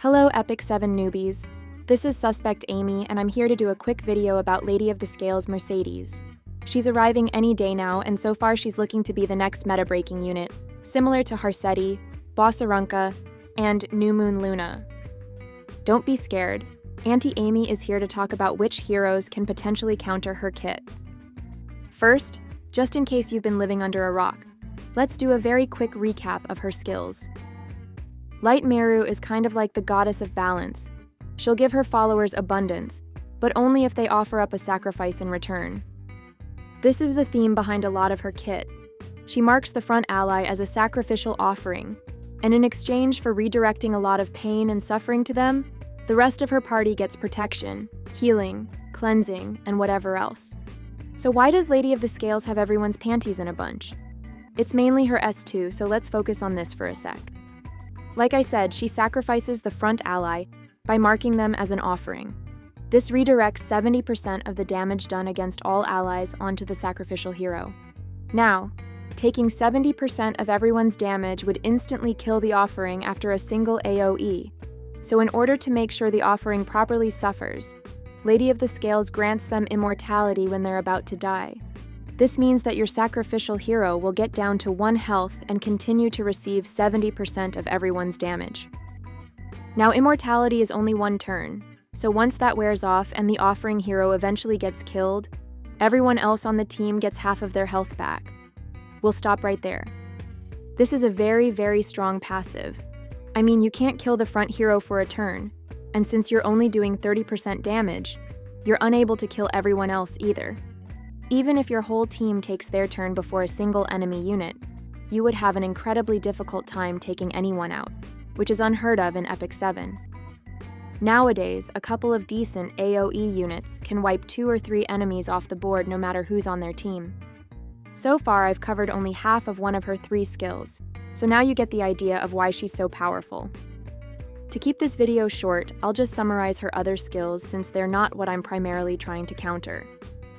Hello Epic 7 newbies, this is Suspect Amy and I'm here to do a quick video about Lady of the Scales Mercedes. She's arriving any day now and so far she's looking to be the next meta-breaking unit, similar to Harsetti, Bossarunka, and New Moon Luna. Don't be scared, Auntie Amy is here to talk about which heroes can potentially counter her kit. First, just in case you've been living under a rock, let's do a very quick recap of her skills. Light Meru is kind of like the goddess of balance. She'll give her followers abundance, but only if they offer up a sacrifice in return. This is the theme behind a lot of her kit. She marks the front ally as a sacrificial offering, and in exchange for redirecting a lot of pain and suffering to them, the rest of her party gets protection, healing, cleansing, and whatever else. So why does Lady of the Scales have everyone's panties in a bunch? It's mainly her S2, so let's focus on this for a sec. Like I said, she sacrifices the front ally by marking them as an offering. This redirects 70% of the damage done against all allies onto the sacrificial hero. Now, taking 70% of everyone's damage would instantly kill the offering after a single AoE. So in order to make sure the offering properly suffers, Lady of the Scales grants them immortality when they're about to die. This means that your sacrificial hero will get down to 1 health and continue to receive 70% of everyone's damage. Now, immortality is only 1 turn, so once that wears off and the offering hero eventually gets killed, everyone else on the team gets half of their health back. We'll stop right there. This is a very, very strong passive. I mean, you can't kill the front hero for a turn, and since you're only doing 30% damage, you're unable to kill everyone else either. Even if your whole team takes their turn before a single enemy unit, you would have an incredibly difficult time taking anyone out, which is unheard of in Epic 7. Nowadays, a couple of decent AoE units can wipe 2 or 3 enemies off the board no matter who's on their team. So far, I've covered only half of one of her 3 skills, so now you get the idea of why she's so powerful. To keep this video short, I'll just summarize her other skills since they're not what I'm primarily trying to counter.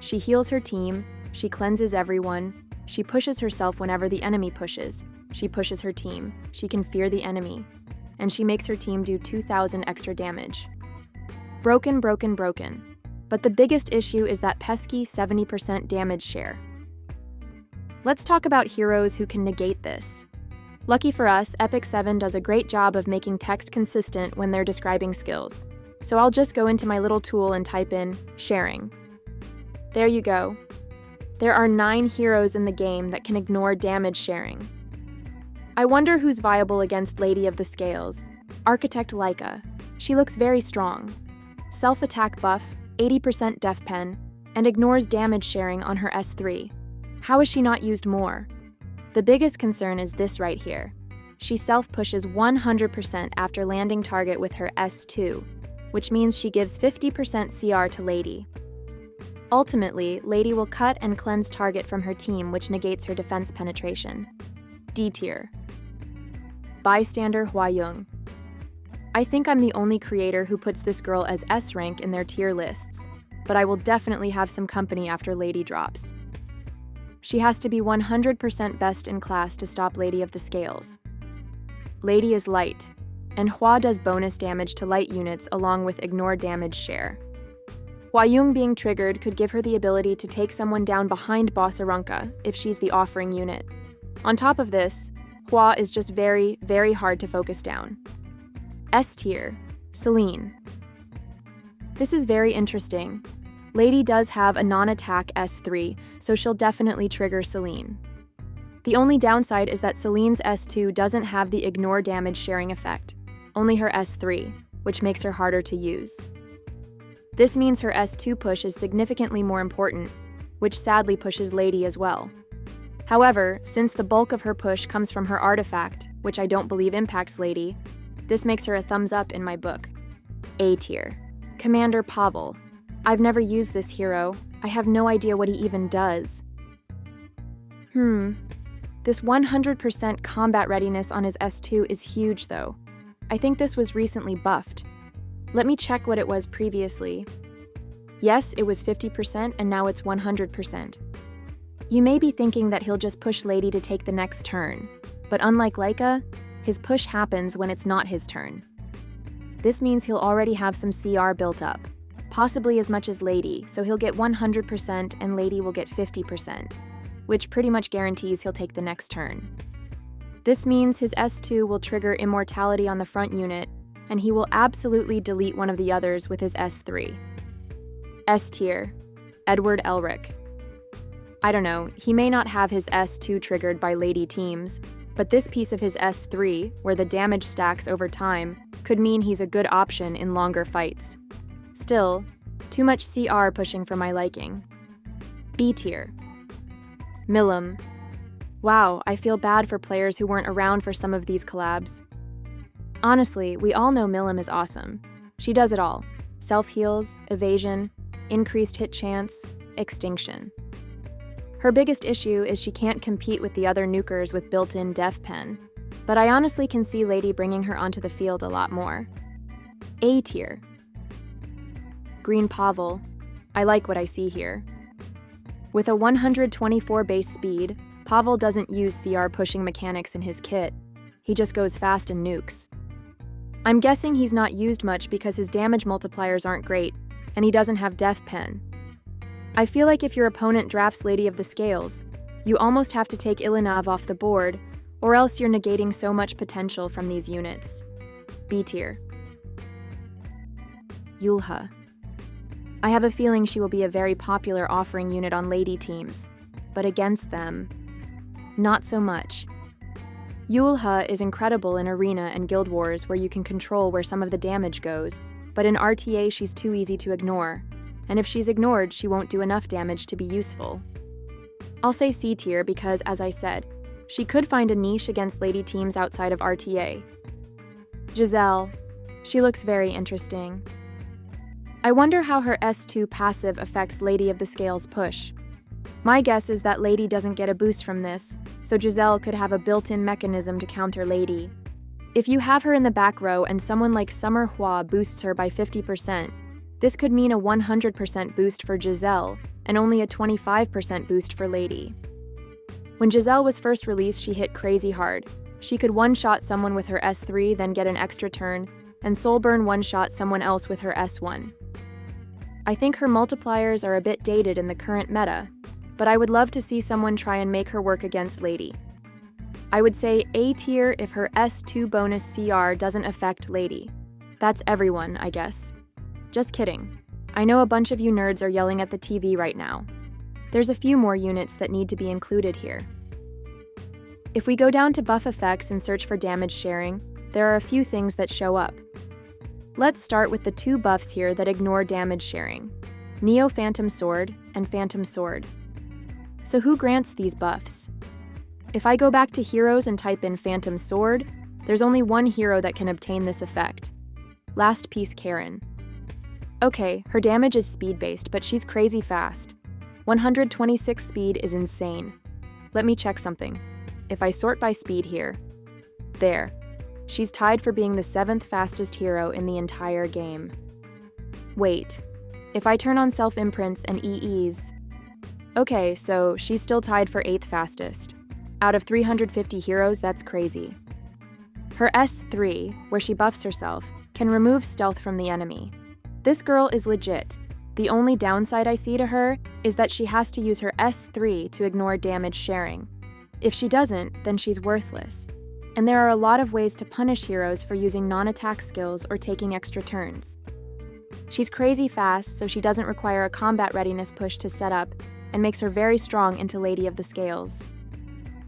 She heals her team, she cleanses everyone, she pushes herself whenever the enemy pushes, she pushes her team, she can fear the enemy, and she makes her team do 2,000 extra damage. Broken. But the biggest issue is that pesky 70% damage share. Let's talk about heroes who can negate this. Lucky for us, Epic 7 does a great job of making text consistent when they're describing skills. So I'll just go into my little tool and type in sharing. There you go. There are 9 heroes in the game that can ignore damage sharing. I wonder who's viable against Lady of the Scales. Architect Leica. She looks very strong. Self-attack buff, 80% def pen, and ignores damage sharing on her S3. How is she not used more? The biggest concern is this right here. She self-pushes 100% after landing target with her S2, which means she gives 50% CR to Lady. Ultimately, Lady will cut and cleanse target from her team, which negates her defense penetration. D tier. Bystander Hua-Yung. I think I'm the only creator who puts this girl as S rank in their tier lists, but I will definitely have some company after Lady drops. She has to be 100% best in class to stop Lady of the Scales. Lady is light, and Hua does bonus damage to light units along with ignore damage share. Hua-Yung being triggered could give her the ability to take someone down behind Bossarunka if she's the offering unit. On top of this, Hua is just very, very hard to focus down. S tier, Celine. This is very interesting. Lady does have a non-attack S3, so she'll definitely trigger Celine. The only downside is that Celine's S2 doesn't have the ignore damage sharing effect, only her S3, which makes her harder to use. This means her S2 push is significantly more important, which sadly pushes Lady as well. However, since the bulk of her push comes from her artifact, which I don't believe impacts Lady, this makes her a thumbs up in my book. A tier. Commander Pavel. I've never used this hero. I have no idea what he even does. This 100% combat readiness on his S2 is huge though. I think this was recently buffed. Let me check what it was previously. Yes, it was 50% and now it's 100%. You may be thinking that he'll just push Lady to take the next turn, but unlike Leica, his push happens when it's not his turn. This means he'll already have some CR built up, possibly as much as Lady, so he'll get 100% and Lady will get 50%, which pretty much guarantees he'll take the next turn. This means his S2 will trigger immortality on the front unit, and he will absolutely delete one of the others with his S3. S tier, Edward Elric. I don't know, he may not have his S2 triggered by Lady teams, but this piece of his S3, where the damage stacks over time, could mean he's a good option in longer fights. Still, too much CR pushing for my liking. B tier. Milim. Wow, I feel bad for players who weren't around for some of these collabs. Honestly, we all know Milim is awesome. She does it all. Self-heals, evasion, increased hit chance, extinction. Her biggest issue is she can't compete with the other nukers with built-in def pen, but I honestly can see Lady bringing her onto the field a lot more. A tier. Green Pavel. I like what I see here. With a 124 base speed, Pavel doesn't use CR pushing mechanics in his kit. He just goes fast and nukes. I'm guessing he's not used much because his damage multipliers aren't great, and he doesn't have def pen. I feel like if your opponent drafts Lady of the Scales, you almost have to take Ilinav off the board, or else you're negating so much potential from these units. B tier. Yulha. I have a feeling she will be a very popular offering unit on Lady teams, but against them, not so much. Yulha is incredible in Arena and Guild Wars where you can control where some of the damage goes, but in RTA she's too easy to ignore, and if she's ignored, she won't do enough damage to be useful. I'll say C tier because, as I said, she could find a niche against Lady teams outside of RTA. Giselle. She looks very interesting. I wonder how her S2 passive affects Lady of the Scales push. My guess is that Lady doesn't get a boost from this, so Giselle could have a built-in mechanism to counter Lady. If you have her in the back row and someone like Summer Hua boosts her by 50%, this could mean a 100% boost for Giselle and only a 25% boost for Lady. When Giselle was first released, she hit crazy hard. She could one-shot someone with her S3, then get an extra turn, and Soulburn one-shot someone else with her S1. I think her multipliers are a bit dated in the current meta, but I would love to see someone try and make her work against Lady. I would say A tier if her S2 bonus CR doesn't affect Lady. That's everyone, I guess. Just kidding. I know a bunch of you nerds are yelling at the TV right now. There's a few more units that need to be included here. If we go down to buff effects and search for damage sharing, there are a few things that show up. Let's start with the two buffs here that ignore damage sharing: Neo Phantom Sword and Phantom Sword. So who grants these buffs? If I go back to heroes and type in Phantom Sword, there's only one hero that can obtain this effect: Last Piece Karen. Okay, her damage is speed-based, but she's crazy fast. 126 speed is insane. Let me check something. If I sort by speed here, there. She's tied for being the 7th fastest hero in the entire game. Wait, if I turn on self-imprints and EEs... Okay, so she's still tied for 8th fastest. Out of 350 heroes, that's crazy. Her S3, where she buffs herself, can remove stealth from the enemy. This girl is legit. The only downside I see to her is that she has to use her S3 to ignore damage sharing. If she doesn't, then she's worthless. And there are a lot of ways to punish heroes for using non-attack skills or taking extra turns. She's crazy fast, so she doesn't require a combat readiness push to set up, and makes her very strong into Lady of the Scales.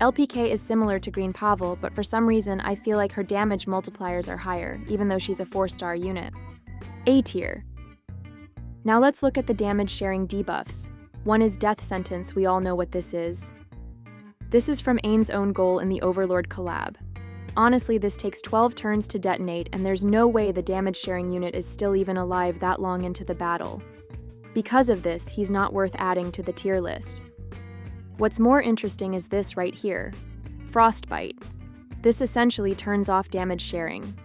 LPK is similar to Green Pavel, but for some reason I feel like her damage multipliers are higher, even though she's a 4-star unit. A tier. Now let's look at the damage sharing debuffs. One is Death Sentence, we all know what this is. This is from Ain's own goal in the Overlord collab. Honestly, this takes 12 turns to detonate, and there's no way the damage sharing unit is still even alive that long into the battle. Because of this, he's not worth adding to the tier list. What's more interesting is this right here, Frostbite. This essentially turns off damage sharing.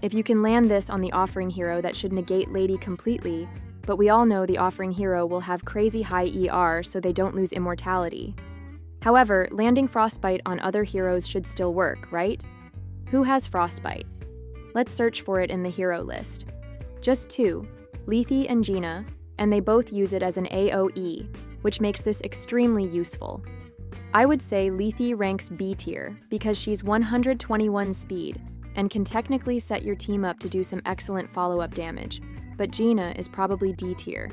If you can land this on the offering hero, that should negate Lady completely, but we all know the offering hero will have crazy high ER so they don't lose immortality. However, landing Frostbite on other heroes should still work, right? Who has Frostbite? Let's search for it in the hero list. Just two, Lethe and Gina, and they both use it as an AoE, which makes this extremely useful. I would say Lethe ranks B tier because she's 121 speed and can technically set your team up to do some excellent follow-up damage, but Gina is probably D tier.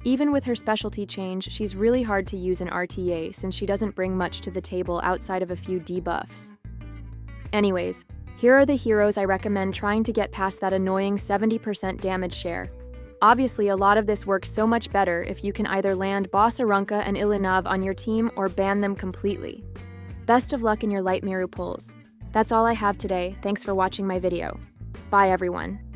Even with her specialty change, she's really hard to use in RTA since she doesn't bring much to the table outside of a few debuffs. Anyways, here are the heroes I recommend trying to get past that annoying 70% damage share. Obviously, a lot of this works so much better if you can either land Boss Arunca and Ilinav on your team or ban them completely. Best of luck in your Light Meru pulls. That's all I have today. Thanks for watching my video. Bye everyone.